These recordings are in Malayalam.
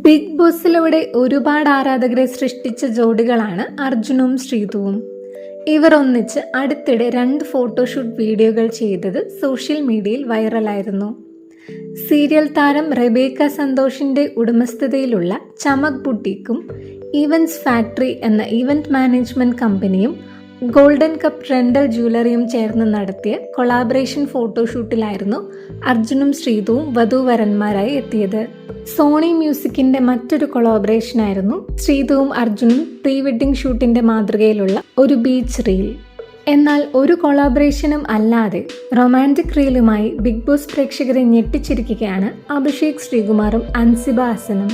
ബിഗ് ബോസിലൂടെ ഒരുപാട് ആരാധകരെ സൃഷ്ടിച്ച ജോഡികളാണ് അർജുനും ശ്രീതുവും. ഇവർ ഒന്നിച്ച് അടുത്തിടെ 2 ഫോട്ടോഷൂട്ട് വീഡിയോകൾ ചെയ്തത് സോഷ്യൽ മീഡിയയിൽ വൈറലായിരുന്നു. സീരിയൽ താരം റെബേക്ക സന്തോഷിന്റെ ഉടമസ്ഥതയിലുള്ള ചമക് ബുട്ടീക്കും ഈവൻറ്റ്സ് ഫാക്ടറി എന്ന ഈവന്റ് മാനേജ്മെന്റ് കമ്പനിയും ഗോൾഡൻ കപ്പ് റെന്റൽ ജ്വല്ലറിയും ചേർന്ന് നടത്തിയ കൊളാബറേഷൻ ഫോട്ടോഷൂട്ടിലായിരുന്നു അർജുനും ശ്രീതുവും വധൂവരന്മാരായി എത്തിയത്. സോണി മ്യൂസിക്കിന്റെ മറ്റൊരു കൊളാബറേഷനായിരുന്നു ശ്രീതുവും അർജുനും പ്രീ വെഡിംഗ് ഷൂട്ടിന്റെ മാതൃകയിലുള്ള ഒരു ബീച്ച് റീൽ. എന്നാൽ ഒരു കൊളാബറേഷനും അല്ലാതെ റൊമാൻറ്റിക് റീലുമായി ബിഗ് ബോസ് പ്രേക്ഷകരെ ഞെട്ടിച്ചിരിക്കുകയാണ് അഭിഷേക് ശ്രീകുമാറും അൻസിബ ഹസനും.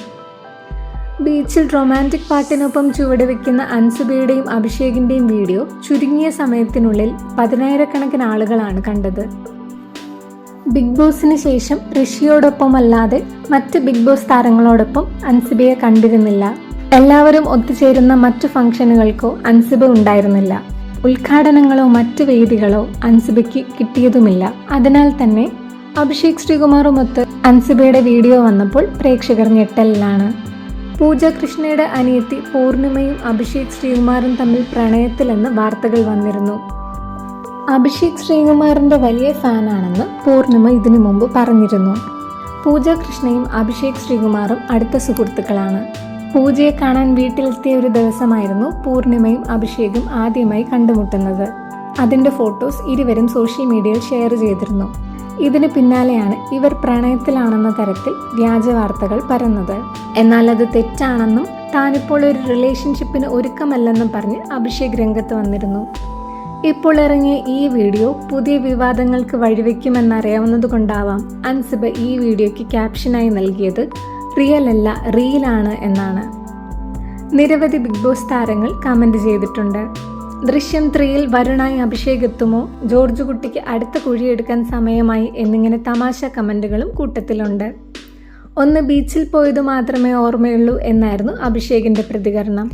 ബീച്ചിൽ റൊമാൻറ്റിക് പാട്ടിനൊപ്പം ചുവടുവെക്കുന്ന അൻസിബയുടെയും അഭിഷേകിന്റെയും വീഡിയോ ചുരുങ്ങിയ സമയത്തിനുള്ളിൽ 10,000-കണക്കിന് ആളുകളാണ് കണ്ടത്. ബിഗ് ബോസിന് ശേഷം ഋഷിയോടൊപ്പം അല്ലാതെ മറ്റ് ബിഗ് ബോസ് താരങ്ങളോടൊപ്പം അൻസിബയെ കണ്ടിരുന്നില്ല. എല്ലാവരും ഒത്തുചേരുന്ന മറ്റു ഫംഗ്ഷനുകൾക്കോ അൻസിബ ഉണ്ടായിരുന്നില്ല. ഉദ്ഘാടനങ്ങളോ മറ്റ് വേദികളോ അൻസിബയ്ക്ക് കിട്ടിയതുമില്ല. അതിനാൽ തന്നെ അഭിഷേക് ശ്രീകുമാറുമൊത്ത് അൻസിബയുടെ വീഡിയോ വന്നപ്പോൾ പ്രേക്ഷകർ ഞെട്ടലിലാണ്. പൂജ കൃഷ്ണയുടെ അനിയത്തി പൂർണിമയും അഭിഷേക് ശ്രീകുമാറും തമ്മിൽ പ്രണയത്തിലെന്ന് വാർത്തകൾ വന്നിരുന്നു. അഭിഷേക് ശ്രീകുമാറിന്റെ വലിയ ഫാനാണെന്ന് പൂർണിമ ഇതിനു മുമ്പ് പറഞ്ഞിരുന്നു. പൂജ കൃഷ്ണയും അഭിഷേക് ശ്രീകുമാറും അടുത്ത സുഹൃത്തുക്കളാണ്. പൂജയെ കാണാൻ വീട്ടിലെത്തിയ ഒരു ദിവസമായിരുന്നു പൂർണിമയും അഭിഷേകും ആദ്യമായി കണ്ടുമുട്ടുന്നത്. അതിന്റെ ഫോട്ടോസ് ഇരുവരും സോഷ്യൽ മീഡിയയിൽ ഷെയർ ചെയ്തിരുന്നു. ഇതിന് പിന്നാലെയാണ് ഇവർ പ്രണയത്തിലാണെന്ന തരത്തിൽ വ്യാജ വാർത്തകൾ പരന്നത്. എന്നാൽ അത് തെറ്റാണെന്നും താനിപ്പോൾ ഒരു റിലേഷൻഷിപ്പിന് ഒരുക്കമല്ലെന്നും പറഞ്ഞ് അഭിഷേക് രംഗത്ത് വന്നിരുന്നു. ഇപ്പോൾ ഇറങ്ങിയ ഈ വീഡിയോ പുതിയ വിവാദങ്ങൾക്ക് വഴിവെക്കുമെന്നറിയാവുന്നതുകൊണ്ടാവാം അൻസിബ ഈ വീഡിയോയ്ക്ക് ക്യാപ്ഷനായി നൽകിയത് റിയൽ അല്ല റീലാണ് എന്നാണ്. നിരവധി ബിഗ് ബോസ് താരങ്ങൾ കമന്റ് ചെയ്തിട്ടുണ്ട്. ദൃശ്യം 3-ൽ വരുണായി അഭിഷേക് എത്തുമോ, ജോർജ് കുട്ടിക്ക് അടുത്ത കുഴിയെടുക്കാൻ സമയമായി എന്നിങ്ങനെ തമാശ കമന്റുകളും കൂട്ടത്തിലുണ്ട്. ഒന്ന് ബീച്ചിൽ പോയത് മാത്രമേ ഓർമ്മയുള്ളൂ എന്നായിരുന്നു അഭിഷേകിന്റെ പ്രതികരണം.